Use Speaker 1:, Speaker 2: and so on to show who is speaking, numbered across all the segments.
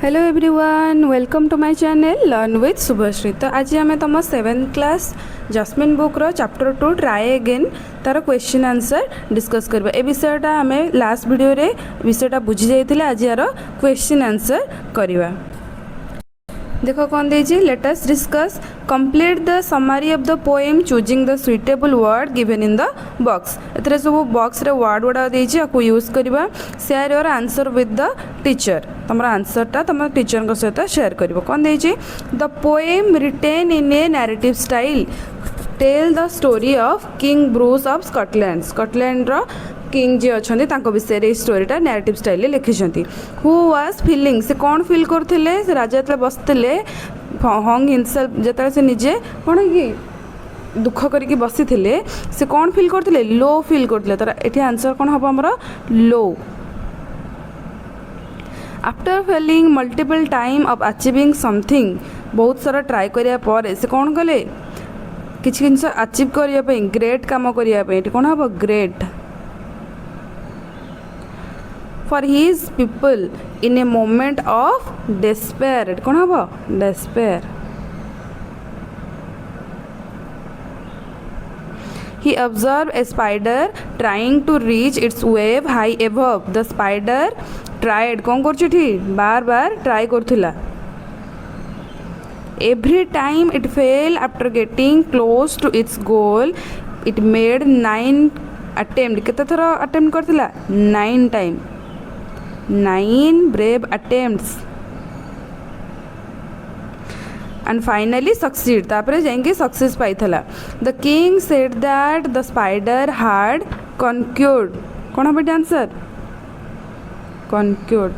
Speaker 1: Hello everyone, welcome to my channel learn with Shubhashree. तो आज आम तुम 7th क्लास जस्मिन बुक रो चैप्टर 2 ट्राई अगेन तार क्वेश्चन आंसर डिस्कस करबा। ए विषयटा आम लास्ट वीडियो रे विषयटा बुझी जाइथिले, आज यार क्वेश्चन आंसर करवा। देखो कौन देजी, let us discuss complete the summary of the poem choosing the suitable word given in the box. एथरे सब बॉक्स रे वर्ड गुडा देजी, आपको यूज करबा। Share your answer with the teacher, तुम आंसरटा तुम टीचर सहित शेयर कर। कौन देजी, the poem written in a narrative style tell the story of king Bruce of Scotland. Scotland रो किंग जी अच्छा विषय में स्टोरीटा नैरेटिव स्टाइल लिखिं। हु वाज फीलिंग, से कौन फिल करते, राजा जो बसते हंग हिमसेल्फ जो से निजे कौन कि दुख करके बसी से कौन फिल करते, लो फिल करते। तर ये आंसर कौन हम आमर लो। After failing multiple time of achieving something, बहुत सारा ट्राई करिया पर से कौन कले किसी जिन अचीव करने, ग्रेट काम करने, कौन हम great. For his people in a moment of despair, कौन हम despair। He observed a spider trying to reach its web high above. The spider tried, कौन करछुठी बार बार try करथिला। Every time it fell after getting close to its goal, it made 9 attempt। केते थरा attempt करथिला, 9 time, 9 brave attempts and finally succeed। तापरे जाएंगे success पाई थला। The king said that the spider had conquered, कौन हम answer conquered,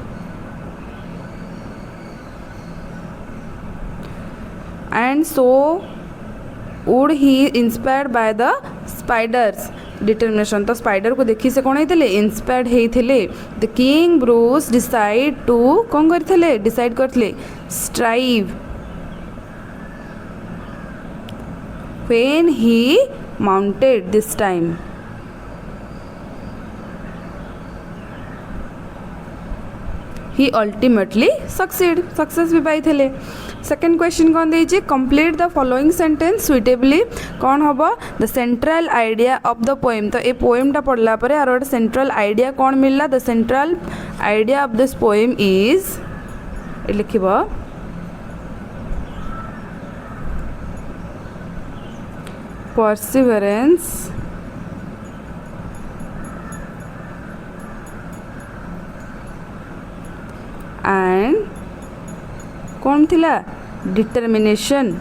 Speaker 1: and so would he inspired by the spiders determination. तो spider को देखी से कौन होते इंस्पायर्ड होते। The king Bruce decide to कौन करते, डिसाइड करते strive when he mounted this time. He ultimately succeed, success भी पाई थे। सेकेंड क्वेश्चन कौन देजी, complete the following sentence suitably. कौन हम the central idea of the poem. तो ये पोएमटा पढ़ला पर यार गोटे सेंट्रल आइडिया कौन मिलला। The central idea of this poem is, लिख परसिवरेंस एंड कौन थिला डिटर्मिनेशन।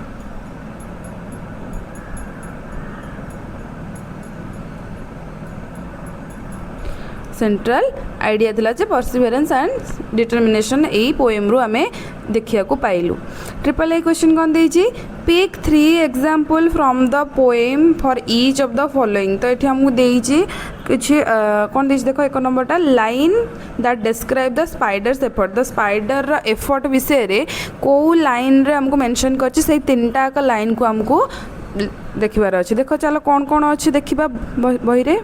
Speaker 1: सेंट्रल आइडिया थिला जे परसिवरेंस एंड डिटर्मिनेशन यही पोएम रु आमे देखिया को पाइलु। ट्रिपल ए क्वेश्चन कौन देजी, pick 3 example from the poem for each of the following. तो ये हमको देजी किछि कौन देजी, देखो एक नंबरटा line that describe the spider's effort. The spider रा एफर्ट विषय रे को लाइन रे हमको मेंशन करछि, से तीनटा का लाइन को हमको देखिबार अछि। देखो चलो कौन कौन अछि देखिबा बही रे।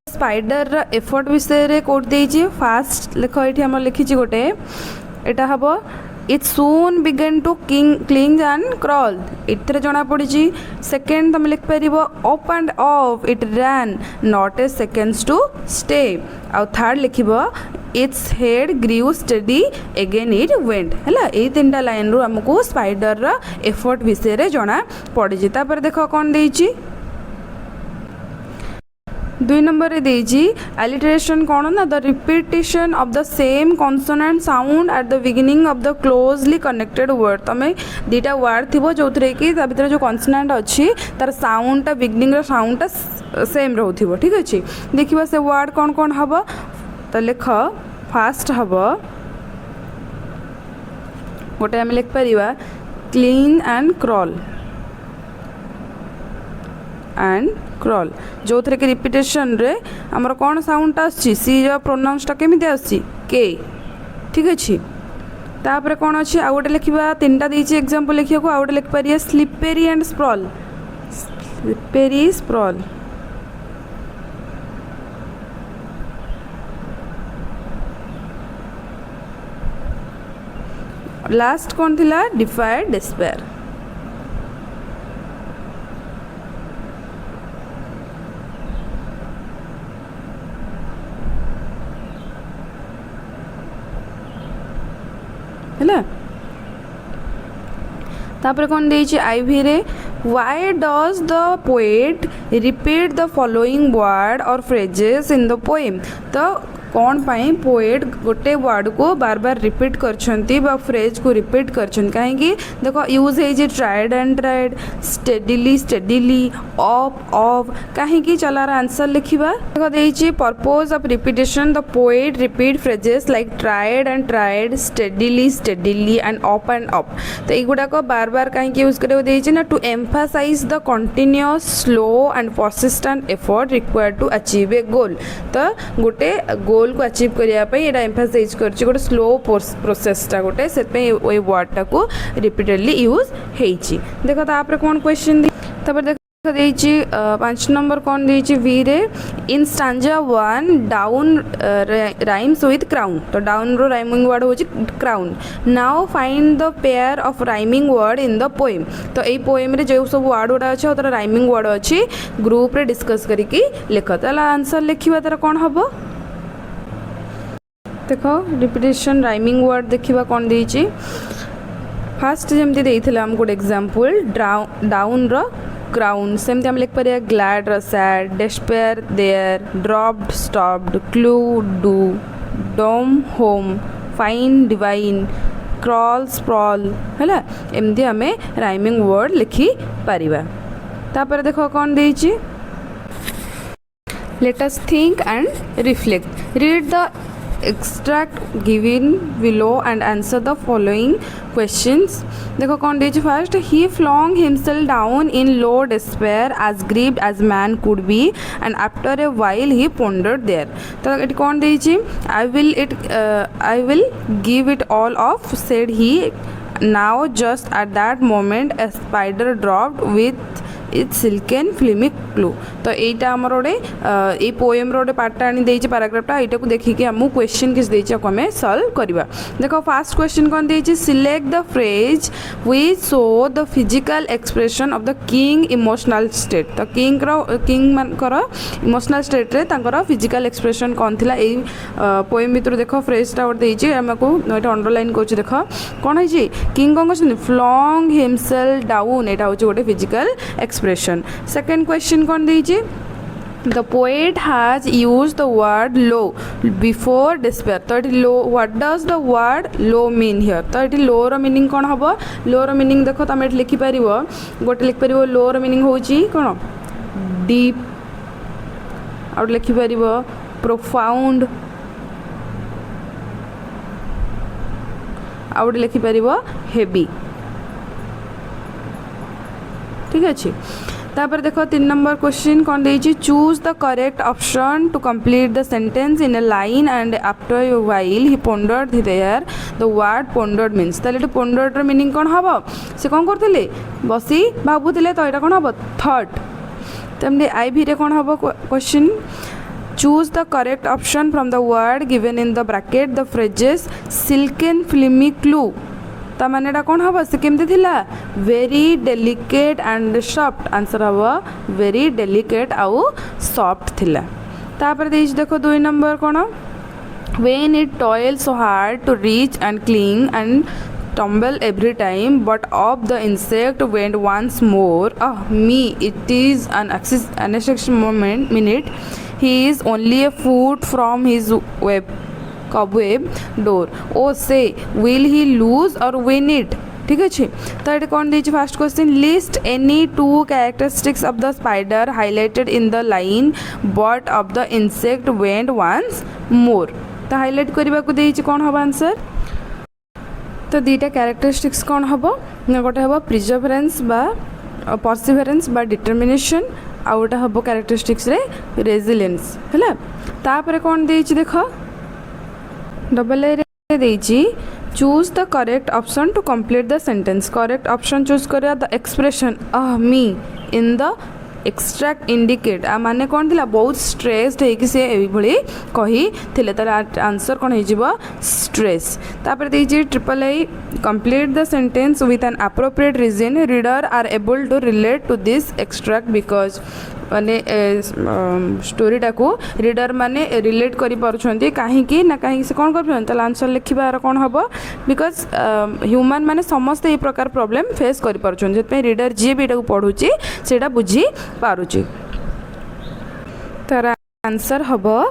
Speaker 1: स्पाइडर रा एफर्ट विषय रे कोड देजी, फास्ट लिखो ये हम लिखी गोटे एटा हबो it soon began to cling and crawl, इतरे जना पड़ी। सेकेंड तुम लिख पार up and off, it ran not a seconds to stay. आउ थर्ड लिख its head grew steady again it went. है ये 3टा लाइन रु हमको स्पाइडर रा एफर्ट विषय रे जना पड़ी। तापर देखो कौन देजी, 2 नंबर रे देजी अलिटरेशन कौन ना, the repetition of the same consonant sound eight the beginning of the closely connected word. तमें 2टा वर्ड थी जो थे कि भीतर जो कॉन्सोनेंट अच्छी तार साउंडटा बिगिनिंग रो साउंडटा सेम रहउथिबो। ठीक अच्छे, देखिबा से वर्ड कौन कौन हबो। तो लिख फास्ट हबो गोटे आम लिख Paribas clean and crawl and crawl, जो थे कि रिपीटेशन रे हमर कौन साउंडटा आछि, सी जो प्रोनाउंसटा केमिति आछि के। ठीक अच्छे, तापर कौन अच्छी आउ गोटे लिखा 3टा देछि एग्जांपल लिखिया को। आउ गोटे लिख पारिया slippery and sprawl, slippery sprawl. Last कौन थिला डिफाइड डिस्पेयर। है तापर कौन देइछि आईवी रे why does the poet repeat the following word or phrases in the poem। तो कौन पाई पोएट गोटे वर्ड को बार बार रिपीट करछंती बा फ्रेज को रिपीट करछन कहीं देखो यूज है tried and tried steadily steadily off off कहीं चलार आंसर लिखिबा देखो देइछि purpose of repetition the poet repeat phrases like tried and tried steadily steadily and off तो एगुडा को बार बार कहीं यूज करे देइछि ना to emphasise the continuous slow and persistent effort required to achieve a goal. तो गोटे गोल को अचीव करने ये एम्फासाइज करछि गोटे स्लो प्रोसेसटा गोटे से वर्डटा को रिपीटेडली यूज होइछि। देखो तापर कौन क्वेश्चन तापर देखो देइछि 5 नंबर कौन देइछि वी रे in stanza 1 down rhymes with crown. तो डाउन रो राइमिंग वर्ड होछि crown. Now find the pair of rhyming word in the poem. तो एई पोएम रे जो सब वर्ड गुडा अछि ओतर राइमिंग वर्ड अछि ग्रुप रे डिस्कस करिकि लिख। ताला आंसर लिखिबा तार कौन हबो देखो रिपीटेशन राइमिंग वर्ड देखिबा कौन देइछि फास्ट जेमती देइथिला हम गुड एग्जांपल डाउन रो क्राउन सेमती हम लिख परिया ग्लैड रो sad despair there dropped stopped clue dew dome home fine divine crawl sprawl हैला एमती हमें राइमिंग वर्ड लिखि परिबा। तापर देखो कौन देइछि let us think and reflect read the extract given below and answer the following questions। देखो कौन देइछि first he flung himself down in low despair as grieved as man could be and after a while he pondered there। तो eighty कौन देइछि I will give it all off said he now just at that moment a spider dropped with its silken filmy glue। तो एटा हमर ओडे a poem row ओडे part आनी देइछि पैराग्राफटा एटा को देखि कि हम question किस देइछि को हमें सॉल्व करबा। देखो फर्स्ट क्वेश्चन कोन देइछि select the phrase which show the physical expression of the king emotional state. तो किंग मानकर इमोशनल स्टेट रे तांकर फिजिकल एक्सप्रेशन कोन थिला ए पोएम भितर देखो फ्रेजटा ओड देइछि हमको एटा अंडरलाइन कोछि देखो कोन है किंग कोन छ फ्लॉन्ग हिमसेल्फ डाउन एटा होछि गोटे फिजिकल एक्सप्रेशन। सेकंड क्वेश्चन कौन दीजिए the poet has used the word low before despair। तो ये low what does the word low mean here। तो ये low रो meaning कौन हबो low रो meaning देखो तमे एट लिखि परिबो गोटे लिखि परिबो low रो meaning होची कोन deep और लिखि परिबो profound और लिखि परिबो heavy। ठीक अच्छे तापर देखो 3 नंबर क्वेश्चन कौन देइछि choose the correct option to complete the sentence in a line and after a while he pondered there the word pondered means. ताले तो पोंडर्ड रो मीनिंग कौन हबो से कौन करथिले बसी भाबुथिले तो एटा कौन हबो थॉट। तमने आईवी रे कौन हबो question choose the correct option from the word given in the bracket the phrases silken फिल्मी क्लू। ता मानेटा कौन हबो से केमते थिला very delicate and soft answer हबो वेरी डेलिकेट आउ सॉफ्ट थिला। तापर देइछ देखो 2 नंबर कौन when it toils so hard to reach and cling and tumble every time but of the insect went once more me it is an unexceptional minute he is only a foot from his cobweb door oh say will he lose or win it। ठीक अच्छे तो ये कौन दीजिए first question list any 2 characteristics of the spider highlighted in the line but of the insect went once more. तो highlight करने को देइछि कौन हम आंसर तो 2टा कैरेक्टरिस्टिक्स कौन हम गोटे हम प्रिजर्भरेन्स बा परसिभरेन्स बा डिटरमिनेशन आउ गोटे हम कैरेक्टरिस्टिक्स रे रेजिलिएंस है। तापर कौन देइछि देखो डबल ए रे देइछि choose the correct option to complete the sentence. Correct option choose करिया the expression me in the extract indicate आ माने कौन थिला बहुत स्ट्रेस्ड है कि से एई भली कही थिले तार आंसर कौन हो स्ट्रेस तापर देजी triple I complete the sentence with an appropriate reason reader are able to relate to this extract because माने स्टोरीटा को रीडर माने रिलेट करि पारुछंती काहे ना कहीं से कौन कर ताला आंसर लिखिबार कौन हबो बिकॉज ह्यूमन माने समस्त ए प्रकार प्रॉब्लम फेस करि पारुछन जेतपे रीडर जे भी एटा को पढुची सेटा बुझी पारुची तार आंसर हबो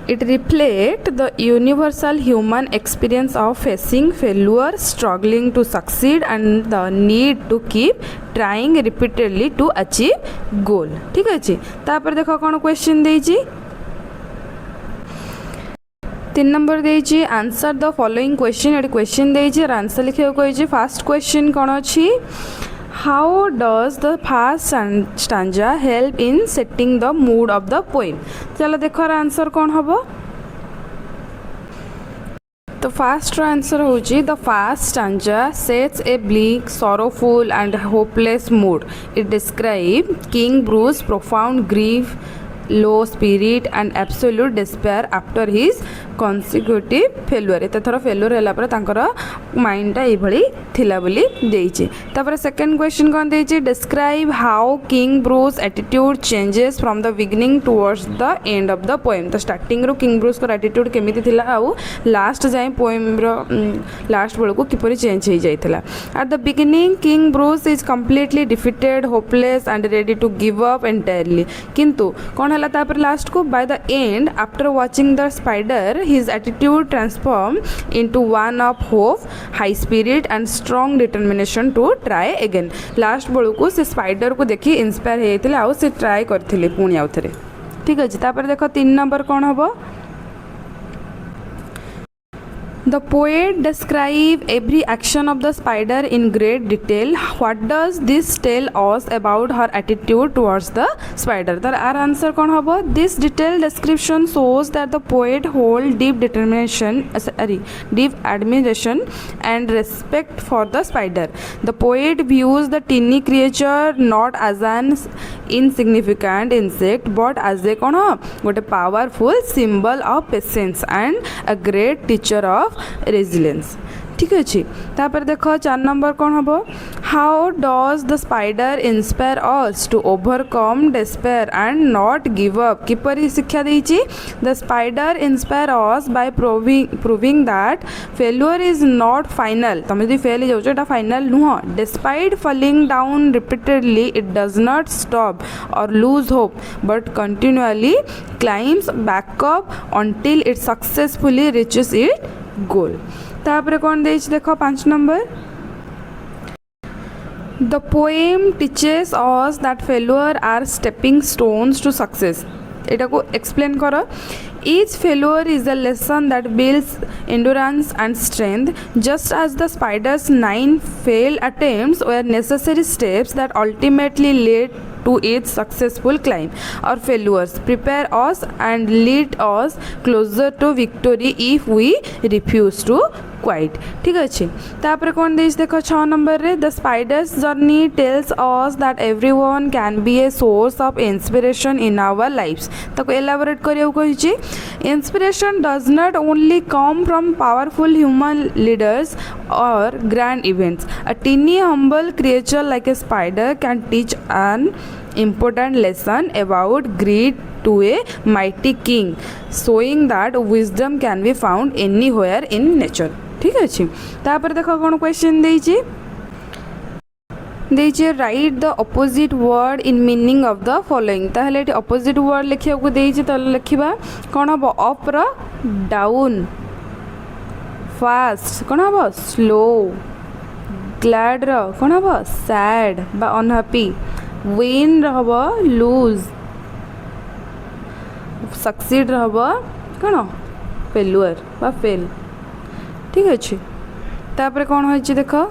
Speaker 1: It reflects the universal human experience of facing failure, struggling to succeed, and the need to keep trying repeatedly to achieve goal. ठीक अच्छे तापर देखो कौन क्वेश्चन देजी 3 नंबर देजी आंसर द फॉलोइंग क्वेश्चन ये क्वेश्चन देजी और आंसर लिखियो कहिजी फर्स्ट क्वेश्चन कौन अछि How does the first stanza help in setting the mood of the poem? चलो देखो आंसर कौन हबो तो फर्स्ट आंसर होची the first stanza sets a bleak, sorrowful and hopeless mood. It describes King Bruce's profound grief, low spirit and absolute despair after his consecutive failure एत थर failure है तांकर माइंडटा ये थिला बोली देइचे तापर सेकंड क्वेश्चन कौन देइचे describe how king Bruce attitude changes from the beginning towards the end of the poem तो स्टार्टिंग रो किंग ब्रूस को एटीट्यूड केमिति थिला आउ लास्ट जाए पोएम रो लास्ट बेल को किपरि चेंज हो जाइथिला at the beginning king Bruce is completely defeated hopeless and ready to give up entirely किंतु कौन है तापर लास्ट को by the end after watching the spider his attitude transformed into one of hope, high spirit and strong determination to try again. Last बेलू को से spider को देखी इंस्पायर होते आउ से ट्राए करथिले पुणी आउ थरे ठीक अछि तापर देखो 3 नंबर कौन हबो The poet describes every action of the spider in great detail. What does this tell us about her attitude towards the spider? Then our answer कौन हबो This detailed description shows that the poet holds deep admiration and respect for the spider. The poet views the tiny creature not as an insignificant insect but as a कौन गोटे powerful symbol of patience and a great teacher of resilience ठीक अच्छे तापर देखो 4 नंबर कौन हबो how does the spider inspire us to overcome despair and not give up किपरि शिक्षा देइछि the spider inspire us by proving that failure is not final तुम यदि फेल हो जाओ एटा फाइनल नुह despite falling down repeatedly it does not stop और lose hope but continually climbs back up until it successfully reaches it गोल तापर कौन देइछ देखो 5 number the poem teaches us that failure are stepping stones to success एटा को explain करो Each failure is a lesson that builds endurance and strength. Just as the spider's 9 failed attempts were necessary steps that ultimately led to its successful climb. Our failures prepare us and lead us closer to victory if we refuse to quit. ठीक अच्छे तापर कौन देइछ देखो 6 number रे the spider's journey tells us that everyone can be a source of inspiration in our lives ताको elaborate करियो कहिछि inspiration does not only come from powerful human leaders और grand events a tiny humble creature like a spider can teach an important lesson about greed to a mighty king showing that wisdom can be found anywhere in nature ठीक अछि तापर देखो कोन question देइछे write the opposite word in meaning of the following ताहले एटी opposite word लिखिया को देइछे त लिखिबा कोन हबो अप र डाउन फास्ट कोन हबो स्लो ग्लैड र कोन हबो सैड बा अनहैप्पी विन रहबो लूज सक्सीड रहबो कौन फेल्यूर बा फेल ठीक अच्छे तापर कौन होइछि देखो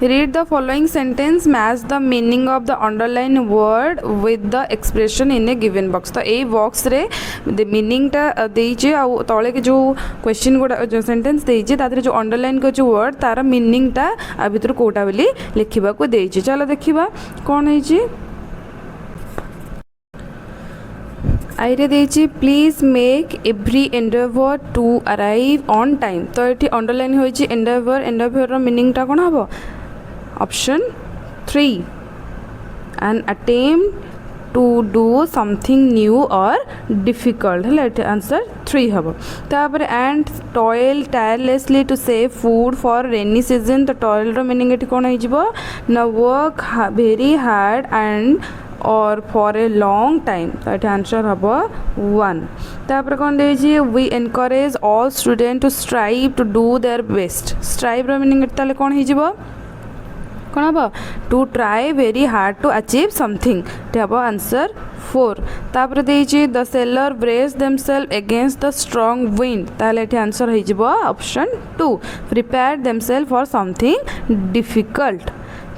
Speaker 1: Read the following sentence match the meaning of the underlined word with the expression in a given box तो ए बॉक्स रे मीनिंगटा देइचे आ तले के जो क्वेश्चन गुड़ा जो सेंटेंस देइचे तादरे जो अंडरलाइन कर वर्ड तार मीनिंगटा आ भितर कोटा बोली लिखा को देइचे। चलो देखिबा कौन है आईरे देइची please make every endeavour to arrive on time. तो ये अंडरलाइन होइची एंडेवर एंडेवर रो मीनिंगटा कौन हम option 3 an attempt to do something new और डिफिकल्ट है आंसर 3 हम। तापर and toil tirelessly to save food for rainy season. तो टॉयल रो मीनिंग ये कौन हो न वर्क वेरी हार्ड एंड और फॉर ए लॉन्ग टाइम। तो ये आंसर हम 1। तापर कौन देखिए we encourage all student to strive to do their best. Strive रो मीनिंग ताले कौन हो कौन हम to try very hard to achieve something हम आंसर 4। तापर देखिए the sailor brace themselves against the strong wind. ताले ये आंसर हो option 2 prepare themselves for something difficult.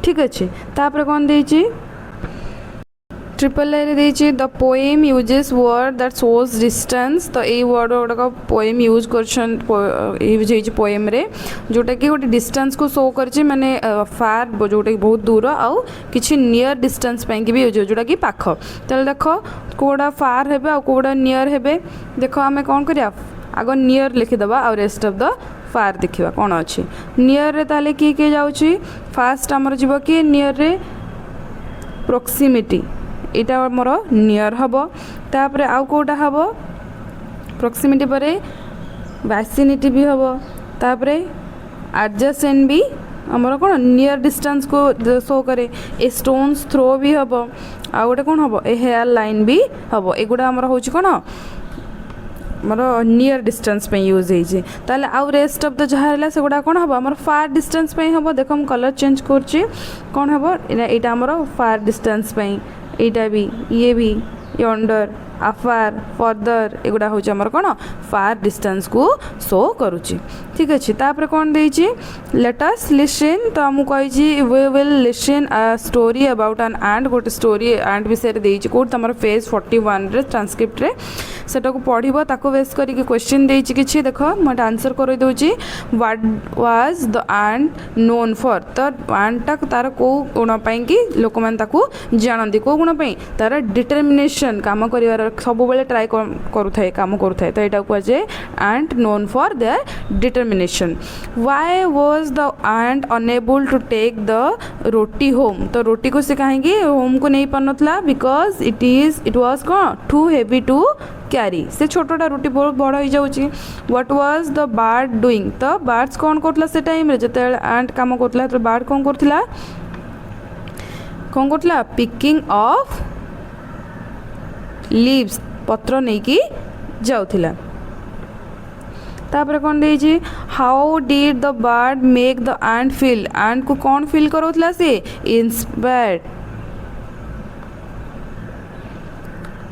Speaker 1: ठीक अच्छे तापर कौन देखिए ट्रिपल आई देइछि the poem uses word that shows distance. तो ये वर्ड गुड़ाक पोएम यूज कर पोएम रे जोटा कि गोटे डिस्टेंस को शो कर माने फार जोटा कि बहुत दूर आउ किछि नियर डिस्टेंस पे भी यूज हो जोटा कि पाख। ताले देख कोड़ा फार हेबे आ कोड़ा नियर हेबे। देख आमे कोन करिया आगो नियर लिखिदबा आ रेस्ट ऑफ द फार देखिबा कोन अछि नियर रे। ताले के जाउछि फास्ट हमर जीव कि नियर रे प्रोक्सीमिटी इटा मोर नियर हम। तापर आउ कोटा हम प्रोक्सीमिटी परे वैसिनिटी भी हम। तापर एडजेसेंट भी आमर कौन नियर डिस्टेंस को शो करे। ए स्टोन्स थ्रो भी हम आ गोटे कौन हम ए हेयर लाइन भी हम। एगुड़ा आमर हूँ कौन मोर नियर डिस्टेंस पे यूज होइए। ताले आउ रेस्ट ऑफ द जहाँ है से गुड़ा कौन हम आमर फार डिस्टेंस पे हम। देख हम कलर चेंज कर कौन हम यहाँ आमर फार डिस्टेंस पे एटा भी ये भी यंडर आफार फर्दर एगुड़ा हूँ आमर कौन फार डिस्टेंस को शो करुच्ची। ठीक अच्छे तापर कौन देइछि लेट अस लिसन। तो आमको कही we will listen a story about an ant गोटे स्टोरी एंट विषय देइछि कोड तमर पेज 41 रे ट्रांसक्रिप्ट रे सेटा को पढ़िबो ताको बेस करिके क्वेश्चन देइछि किछि देख मत आंसर कर दोछि what was the ant known for. तो एंटा तार को गुण पई कि लोक मान ताको जानନ୍ତି को गुण पई तार डिटरमिनेशन काम करिवार सब बेले ट्राई करुथाए काम करुथाए। तो यहाँ कहुए ant known for their determination. Why was the ant enable to take the roti home. तो रोटी को से कहीं होम को नहीं पार नाला बिकज इट वाज कौन टू हेवी टू क्यारी। से छोटा रोटी बहुत बड़ हो जाऊँगी। What was the bird doing. तो बार्ड्स कौन करला से टाइम रे जते एंट काम करला तो बार्ड कौन करला पिकिंग ऑफ लीव्स पत्र नहीं कि जाउथिला। तापर कौन देइछि how did the bird make the ant feel. Ant को कौन फील करोथला से इंस्पायर्ड।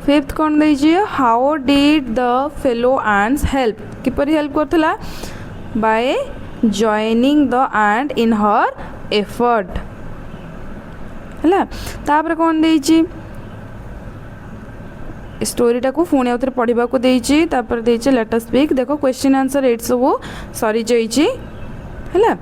Speaker 1: फिफ्थ कौन देइछि how did the fellow ants help किपरि हेल्प करथला by joining the ant in her effort है। तापर कौन देइछि स्टोरीटा को पुणी आउे पढ़ा को देइछि। तापर देइछि लेट अस स्पीक। देखो क्वेश्चन आंसर एट सब सरी जाइछि है।